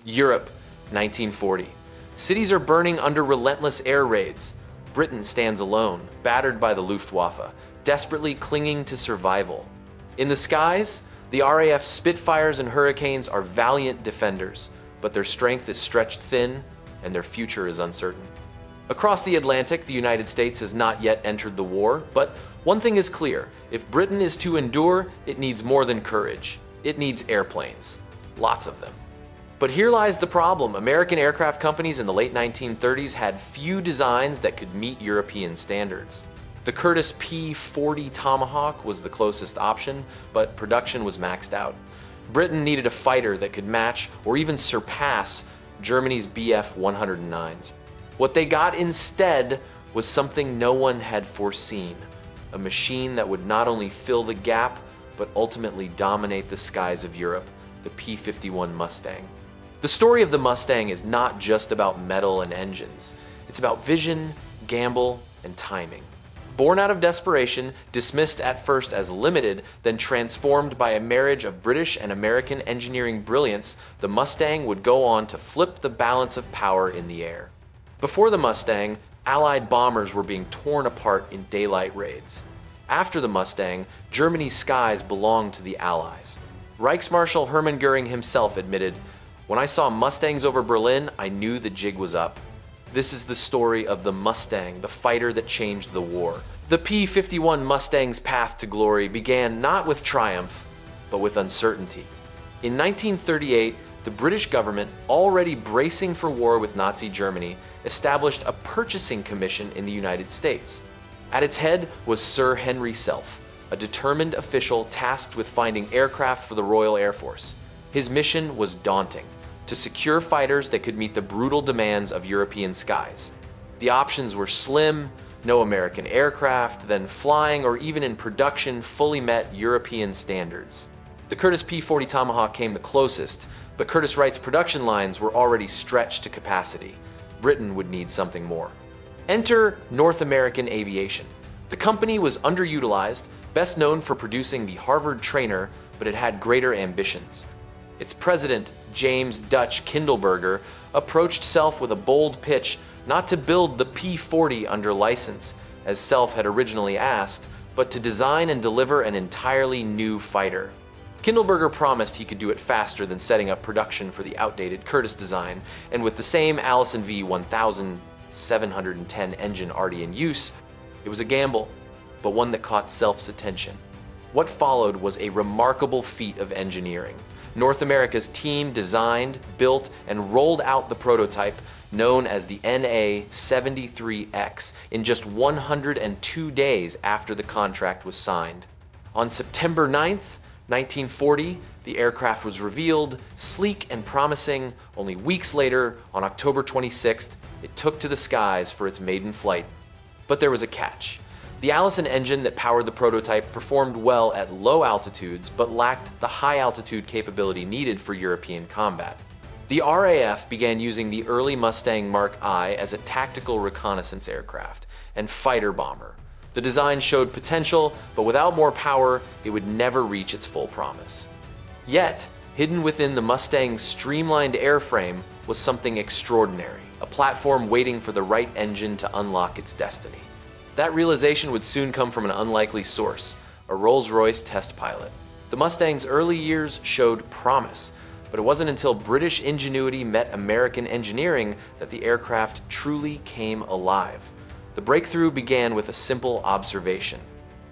Europe, 1940. Cities are burning under relentless air raids. Britain stands alone, battered by the Luftwaffe, desperately clinging to survival. In the skies, the RAF Spitfires and Hurricanes are valiant defenders, but their strength is stretched thin and their future is uncertain. Across the Atlantic, the United States has not yet entered the war, but one thing is clear: if Britain is to endure, it needs more than courage. It needs airplanes. Lots of them. But here lies the problem. American aircraft companies in the late 1930s had few designs that could meet European standards. The Curtiss P-40 Tomahawk was the closest option, but production was maxed out. Britain needed a fighter that could match or even surpass Germany's Bf-109s. What they got instead was something no one had foreseen: a machine that would not only fill the gap, but ultimately dominate the skies of Europe, the P-51 Mustang. The story of the Mustang is not just about metal and engines. It's about vision, gamble, and timing. Born out of desperation, dismissed at first as limited, then transformed by a marriage of British and American engineering brilliance, the Mustang would go on to flip the balance of power in the air. Before the Mustang, Allied bombers were being torn apart in daylight raids. After the Mustang, Germany's skies belonged to the Allies. Reichsmarschall Hermann Göring himself admitted, "When I saw Mustangs over Berlin, I knew the jig was up." This is the story of the Mustang, the fighter that changed the war. The P-51 Mustang's path to glory began not with triumph, but with uncertainty. In 1938, the British government, already bracing for war with Nazi Germany, established a purchasing commission in the United States. At its head was Sir Henry Self, a determined official tasked with finding aircraft for the Royal Air Force. His mission was daunting: to secure fighters that could meet the brutal demands of European skies. The options were slim: no American aircraft, then flying or even in production fully met European standards. The Curtiss P-40 Tomahawk came the closest, but Curtiss-Wright's production lines were already stretched to capacity. Britain would need something more. Enter North American Aviation. The company was underutilized, best known for producing the Harvard trainer, but it had greater ambitions. Its president, James Dutch Kindleberger, approached Self with a bold pitch not to build the P-40 under license, as Self had originally asked, but to design and deliver an entirely new fighter. Kindleberger promised he could do it faster than setting up production for the outdated Curtiss design, and with the same Allison V1710 engine already in use, it was a gamble, but one that caught Self's attention. What followed was a remarkable feat of engineering. North America's team designed, built, and rolled out the prototype, known as the NA-73X, in just 102 days after the contract was signed. On September 9th, 1940, the aircraft was revealed, sleek and promising. Only weeks later, on October 26th, it took to the skies for its maiden flight. But there was a catch. The Allison engine that powered the prototype performed well at low altitudes, but lacked the high altitude capability needed for European combat. The RAF began using the early Mustang Mark I as a tactical reconnaissance aircraft and fighter bomber. The design showed potential, but without more power, it would never reach its full promise. Yet, hidden within the Mustang's streamlined airframe was something extraordinary, a platform waiting for the right engine to unlock its destiny. That realization would soon come from an unlikely source: a Rolls-Royce test pilot. The Mustang's early years showed promise, but it wasn't until British ingenuity met American engineering that the aircraft truly came alive. The breakthrough began with a simple observation.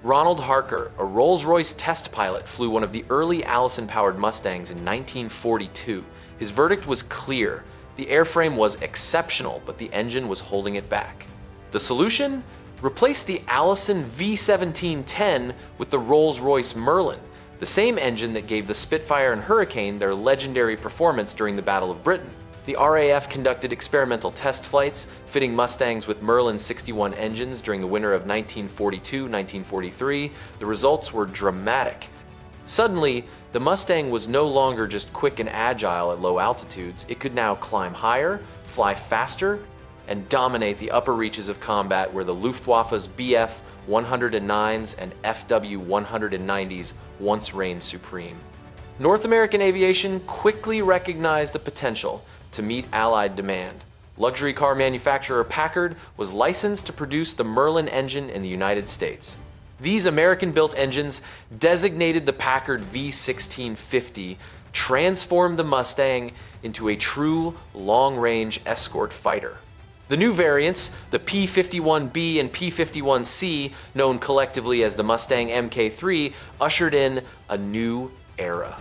Ronald Harker, a Rolls-Royce test pilot, flew one of the early Allison-powered Mustangs in 1942. His verdict was clear: the airframe was exceptional, but the engine was holding it back. The solution? Replace the Allison V1710 with the Rolls-Royce Merlin, the same engine that gave the Spitfire and Hurricane their legendary performance during the Battle of Britain. The RAF conducted experimental test flights, fitting Mustangs with Merlin 61 engines during the winter of 1942-1943. The results were dramatic. Suddenly, the Mustang was no longer just quick and agile at low altitudes. It could now climb higher, fly faster, and dominate the upper reaches of combat where the Luftwaffe's Bf-109s and Fw-190s once reigned supreme. North American Aviation quickly recognized the potential to meet Allied demand. Luxury car manufacturer Packard was licensed to produce the Merlin engine in the United States. These American-built engines, designated the Packard V1650, transformed the Mustang into a true long-range escort fighter. The new variants, the P-51 B and P-51 C, known collectively as the Mustang Mk3, ushered in a new era.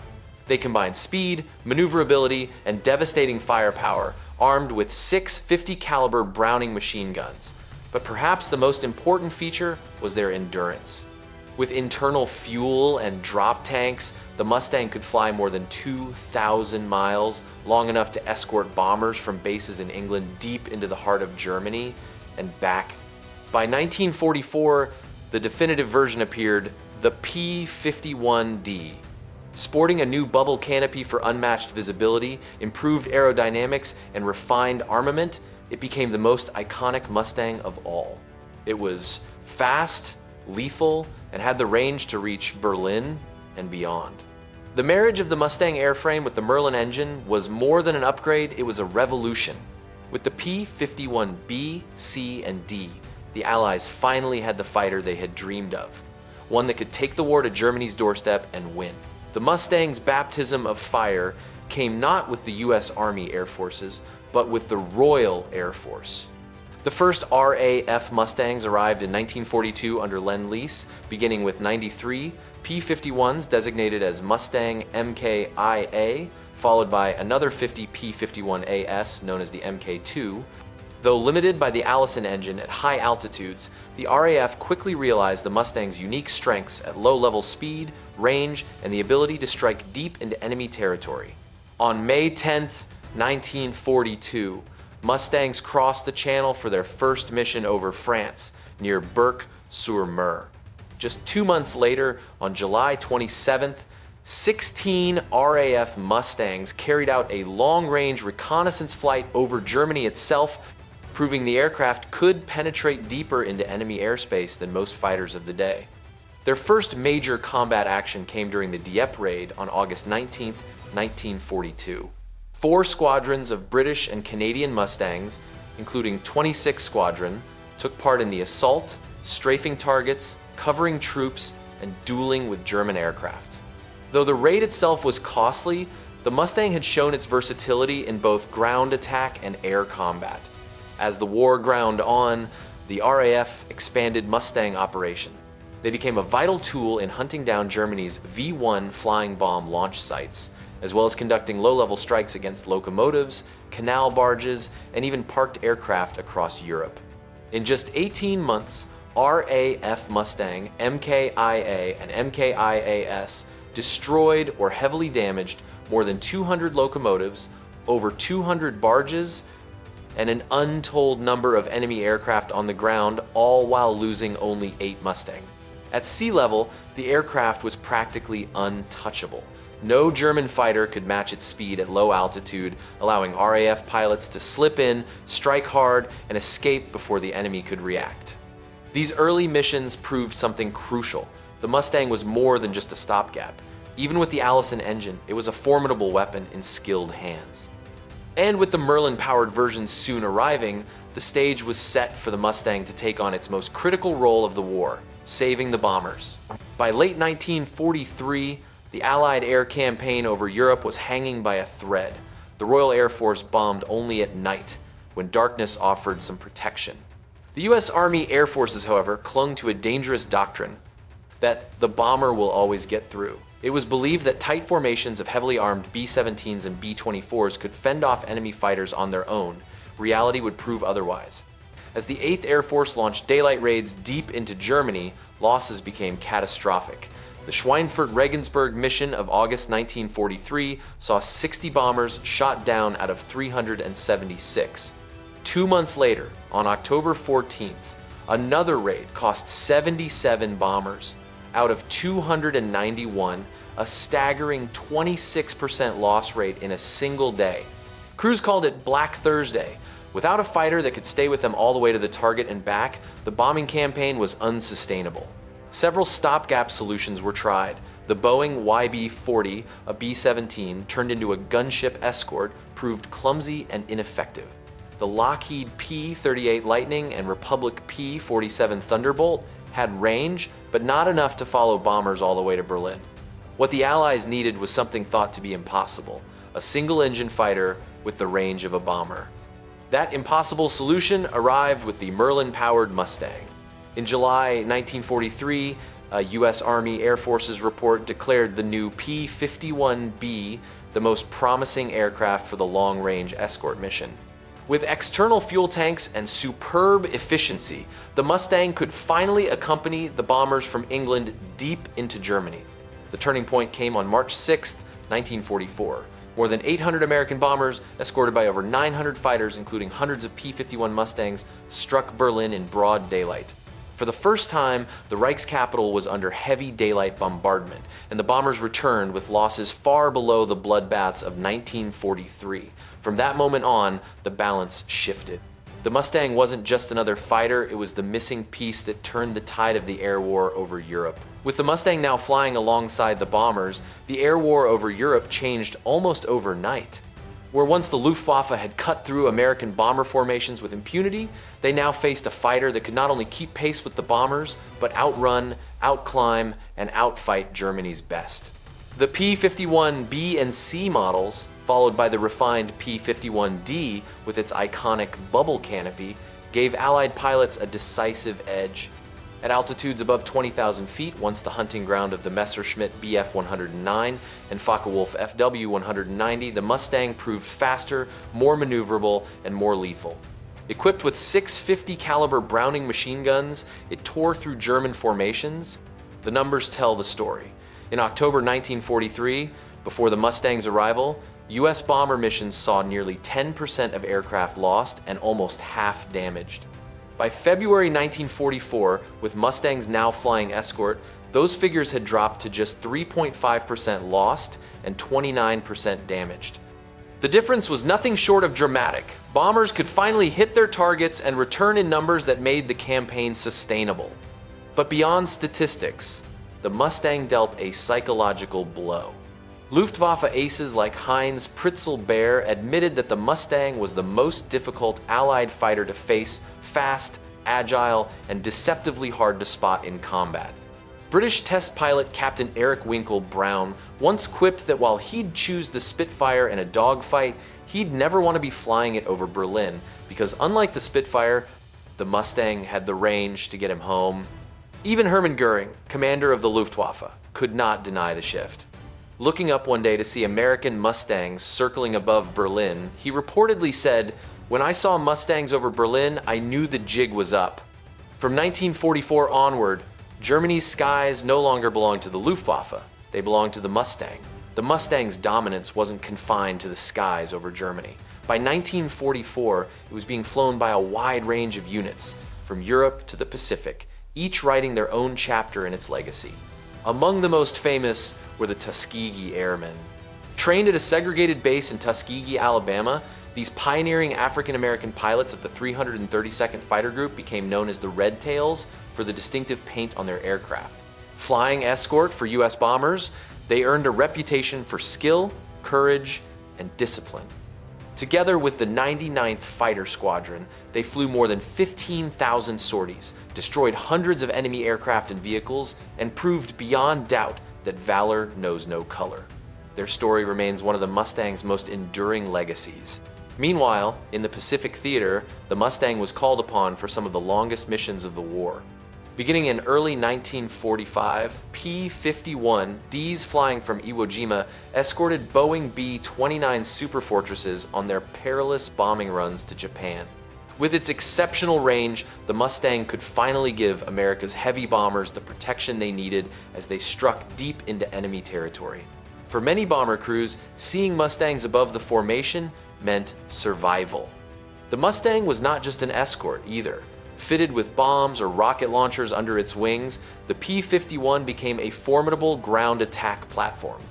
They combined speed, maneuverability, and devastating firepower, armed with 6 50 caliber Browning machine guns. But perhaps the most important feature was their endurance. With internal fuel and drop tanks, the Mustang could fly more than 2,000 miles, long enough to escort bombers from bases in England deep into the heart of Germany and back. By 1944, the definitive version appeared, the P-51D. Sporting a new bubble canopy for unmatched visibility, improved aerodynamics, and refined armament, it became the most iconic Mustang of all. It was fast, lethal, and had the range to reach Berlin and beyond. The marriage of the Mustang airframe with the Merlin engine was more than an upgrade, it was a revolution. With the P-51 B, C, and D, the Allies finally had the fighter they had dreamed of, one that could take the war to Germany's doorstep and win. The Mustang's baptism of fire came not with the US Army Air Forces, but with the Royal Air Force. The first RAF Mustangs arrived in 1942 under Lend-Lease, beginning with 93 P-51s designated as Mustang MKIA, followed by another 50 P-51AS known as the Mk2. Though limited by the Allison engine at high altitudes, the RAF quickly realized the Mustang's unique strengths at low-level speed, range, and the ability to strike deep into enemy territory. On May 10, 1942, Mustangs crossed the Channel for their first mission over France, near Berck-sur-Mer. Just 2 months later, on July 27th, 16 RAF Mustangs carried out a long-range reconnaissance flight over Germany itself, proving the aircraft could penetrate deeper into enemy airspace than most fighters of the day. Their first major combat action came during the Dieppe Raid on August 19, 1942. 4 squadrons of British and Canadian Mustangs, including 26 Squadron, took part in the assault, strafing targets, covering troops, and dueling with German aircraft. Though the raid itself was costly, the Mustang had shown its versatility in both ground attack and air combat. As the war ground on, the RAF expanded Mustang operation. They became a vital tool in hunting down Germany's V-1 flying bomb launch sites, as well as conducting low-level strikes against locomotives, canal barges, and even parked aircraft across Europe. In just 18 months, RAF Mustang, MKIA, and MKIAS destroyed or heavily damaged more than 200 locomotives, over 200 barges, and an untold number of enemy aircraft on the ground, all while losing only 8 Mustang. At sea level, the aircraft was practically untouchable. No German fighter could match its speed at low altitude, allowing RAF pilots to slip in, strike hard, and escape before the enemy could react. These early missions proved something crucial. The Mustang was more than just a stopgap. Even with the Allison engine, it was a formidable weapon in skilled hands. And with the Merlin-powered version soon arriving, the stage was set for the Mustang to take on its most critical role of the war, saving the bombers. By late 1943, the Allied air campaign over Europe was hanging by a thread. The Royal Air Force bombed only at night, when darkness offered some protection. The US Army Air Forces, however, clung to a dangerous doctrine that the bomber will always get through. It was believed that tight formations of heavily armed B-17s and B-24s could fend off enemy fighters on their own. Reality would prove otherwise. As the 8th Air Force launched daylight raids deep into Germany, losses became catastrophic. The Schweinfurt-Regensburg mission of August 1943 saw 60 bombers shot down out of 376. 2 months later, on October 14th, another raid cost 77 bombers. Out of 291, a staggering 26% loss rate in a single day. Crews called it Black Thursday. Without a fighter that could stay with them all the way to the target and back, the bombing campaign was unsustainable. Several stopgap solutions were tried, The Boeing YB-40, a B-17, turned into a gunship escort, proved clumsy and ineffective. The Lockheed P-38 Lightning and Republic P-47 Thunderbolt had range, but not enough to follow bombers all the way to Berlin. What the Allies needed was something thought to be impossible: a single-engine fighter with the range of a bomber. That impossible solution arrived with the Merlin-powered Mustang. In July 1943, a U.S. Army Air Forces report declared the new P-51B the most promising aircraft for the long-range escort mission. With external fuel tanks and superb efficiency, the Mustang could finally accompany the bombers from England deep into Germany. The turning point came on March 6, 1944. More than 800 American bombers, escorted by over 900 fighters, including hundreds of P-51 Mustangs, struck Berlin in broad daylight. For the first time, the Reich's capital was under heavy daylight bombardment, and the bombers returned with losses far below the bloodbaths of 1943. From that moment on, the balance shifted. The Mustang wasn't just another fighter, it was the missing piece that turned the tide of the air war over Europe. With the Mustang now flying alongside the bombers, the air war over Europe changed almost overnight. Where once the Luftwaffe had cut through American bomber formations with impunity, they now faced a fighter that could not only keep pace with the bombers, but outrun, outclimb, and outfight Germany's best. The P-51B and C models, followed by the refined P-51D with its iconic bubble canopy, gave Allied pilots a decisive edge. At altitudes above 20,000 feet, once the hunting ground of the Messerschmitt Bf 109 and Focke-Wulf Fw 190, the Mustang proved faster, more maneuverable, and more lethal. Equipped with 650 caliber Browning machine guns, it tore through German formations. The numbers tell the story. In October 1943, before the Mustang's arrival, U.S. bomber missions saw nearly 10% of aircraft lost and almost half damaged. By February 1944, with Mustangs now flying escort, those figures had dropped to just 3.5% lost and 29% damaged. The difference was nothing short of dramatic. Bombers could finally hit their targets and return in numbers that made the campaign sustainable. But beyond statistics, the Mustang dealt a psychological blow. Luftwaffe aces like Heinz Pritzel-Baer admitted that the Mustang was the most difficult Allied fighter to face, fast, agile, and deceptively hard to spot in combat. British test pilot Captain Eric Winkle Brown once quipped that while he'd choose the Spitfire in a dogfight, he'd never want to be flying it over Berlin, because unlike the Spitfire, the Mustang had the range to get him home. Even Hermann Göring, commander of the Luftwaffe, could not deny the shift. Looking up one day to see American Mustangs circling above Berlin, he reportedly said, "When I saw Mustangs over Berlin, I knew the jig was up." From 1944 onward, Germany's skies no longer belonged to the Luftwaffe, they belonged to the Mustang. The Mustang's dominance wasn't confined to the skies over Germany. By 1944, it was being flown by a wide range of units, from Europe to the Pacific, each writing their own chapter in its legacy. Among the most famous were the Tuskegee Airmen. Trained at a segregated base in Tuskegee, Alabama, these pioneering African-American pilots of the 332nd Fighter Group became known as the Red Tails for the distinctive paint on their aircraft. Flying escort for U.S. bombers, they earned a reputation for skill, courage, and discipline. Together with the 99th Fighter Squadron, they flew more than 15,000 sorties, destroyed hundreds of enemy aircraft and vehicles, and proved beyond doubt that valor knows no color. Their story remains one of the Mustang's most enduring legacies. Meanwhile, in the Pacific Theater, the Mustang was called upon for some of the longest missions of the war. Beginning in early 1945, P-51Ds flying from Iwo Jima escorted Boeing B-29 Superfortresses on their perilous bombing runs to Japan. With its exceptional range, the Mustang could finally give America's heavy bombers the protection they needed as they struck deep into enemy territory. For many bomber crews, seeing Mustangs above the formation meant survival. The Mustang was not just an escort either. Fitted with bombs or rocket launchers under its wings, the P-51 became a formidable ground attack platform.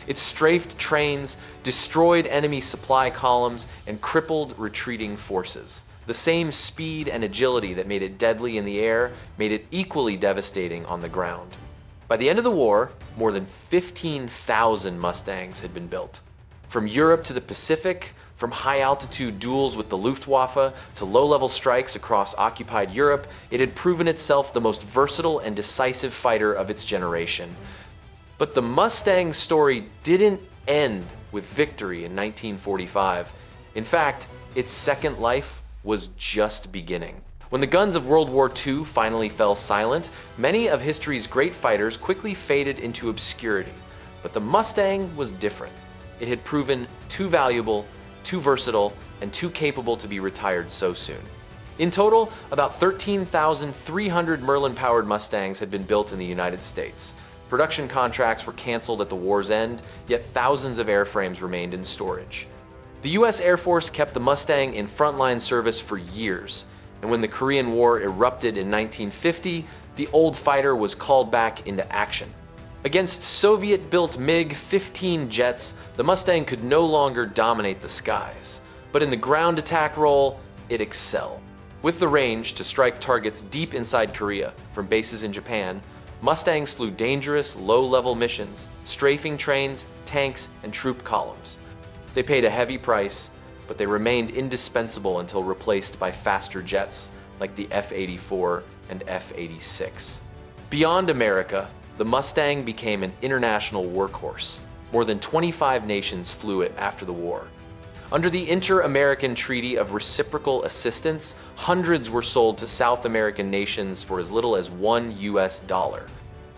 It strafed trains, destroyed enemy supply columns, and crippled retreating forces. The same speed and agility that made it deadly in the air made it equally devastating on the ground. By the end of the war, more than 15,000 Mustangs had been built. From Europe to the Pacific, from high-altitude duels with the Luftwaffe to low-level strikes across occupied Europe, it had proven itself the most versatile and decisive fighter of its generation. But the Mustang story didn't end with victory in 1945. In fact, its second life was just beginning. When the guns of World War II finally fell silent, many of history's great fighters quickly faded into obscurity. But the Mustang was different. It had proven too valuable, too versatile, and too capable to be retired so soon. In total, about 13,300 Merlin-powered Mustangs had been built in the United States. Production contracts were canceled at the war's end, yet thousands of airframes remained in storage. The US Air Force kept the Mustang in frontline service for years, and when the Korean War erupted in 1950, the old fighter was called back into action. Against Soviet-built MiG-15 jets, the Mustang could no longer dominate the skies, but in the ground attack role, it excelled. With the range to strike targets deep inside Korea from bases in Japan, Mustangs flew dangerous, low-level missions, strafing trains, tanks, and troop columns. They paid a heavy price, but they remained indispensable until replaced by faster jets like the F-84 and F-86. Beyond America, the Mustang became an international workhorse. More than 25 nations flew it after the war. Under the Inter-American Treaty of Reciprocal Assistance, hundreds were sold to South American nations for as little as $1 US.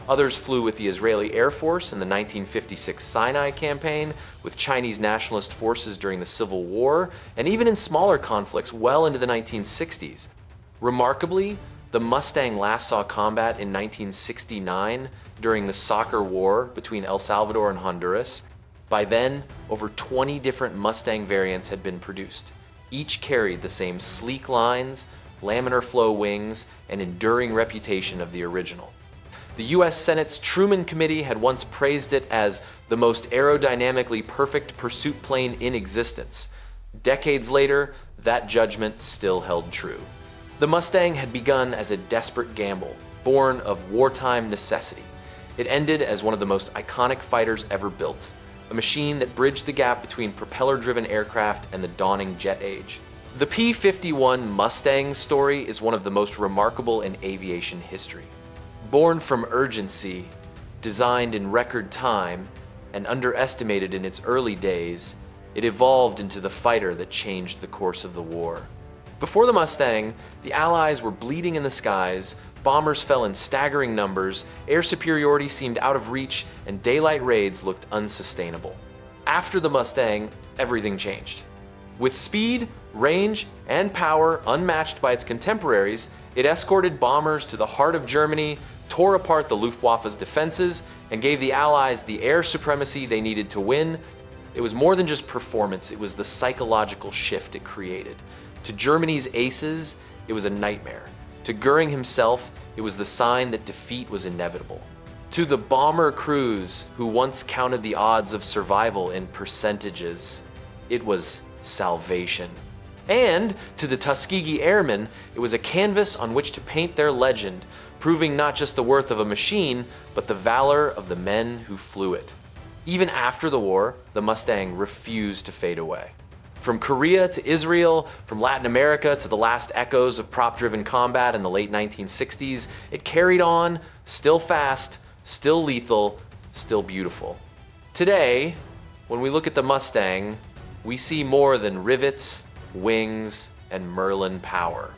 Others flew with the Israeli Air Force in the 1956 Sinai campaign, with Chinese nationalist forces during the Civil War, and even in smaller conflicts well into the 1960s. Remarkably, the Mustang last saw combat in 1969 during the Soccer War between El Salvador and Honduras. By then, over 20 different Mustang variants had been produced. Each carried the same sleek lines, laminar flow wings, and enduring reputation of the original. The US Senate's Truman Committee had once praised it as the most aerodynamically perfect pursuit plane in existence. Decades later, that judgment still held true. The Mustang had begun as a desperate gamble, born of wartime necessity. It ended as one of the most iconic fighters ever built, a machine that bridged the gap between propeller-driven aircraft and the dawning jet age. The P-51 Mustang story is one of the most remarkable in aviation history. Born from urgency, designed in record time, and underestimated in its early days, it evolved into the fighter that changed the course of the war. Before the Mustang, the Allies were bleeding in the skies, bombers fell in staggering numbers, air superiority seemed out of reach, and daylight raids looked unsustainable. After the Mustang, everything changed. With speed, range, and power unmatched by its contemporaries, it escorted bombers to the heart of Germany, tore apart the Luftwaffe's defenses, and gave the Allies the air supremacy they needed to win. It was more than just performance, it was the psychological shift it created. To Germany's aces, it was a nightmare. To Göring himself, it was the sign that defeat was inevitable. To the bomber crews who once counted the odds of survival in percentages, it was salvation. And to the Tuskegee Airmen, it was a canvas on which to paint their legend, proving not just the worth of a machine, but the valor of the men who flew it. Even after the war, the Mustang refused to fade away. From Korea to Israel, from Latin America to the last echoes of prop-driven combat in the late 1960s, it carried on, still fast, still lethal, still beautiful. Today, when we look at the Mustang, we see more than rivets, wings, and Merlin power.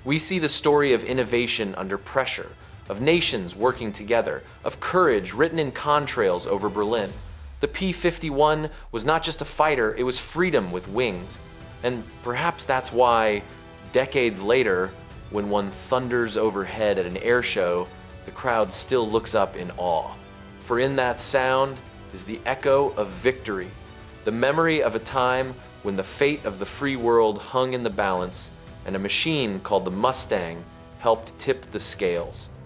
We see the story of innovation under pressure, of nations working together, of courage written in contrails over Berlin. The P-51 was not just a fighter, it was freedom with wings. And perhaps that's why, decades later, when one thunders overhead at an air show, the crowd still looks up in awe. For in that sound is the echo of victory, the memory of a time when the fate of the free world hung in the balance, and a machine called the Mustang helped tip the scales.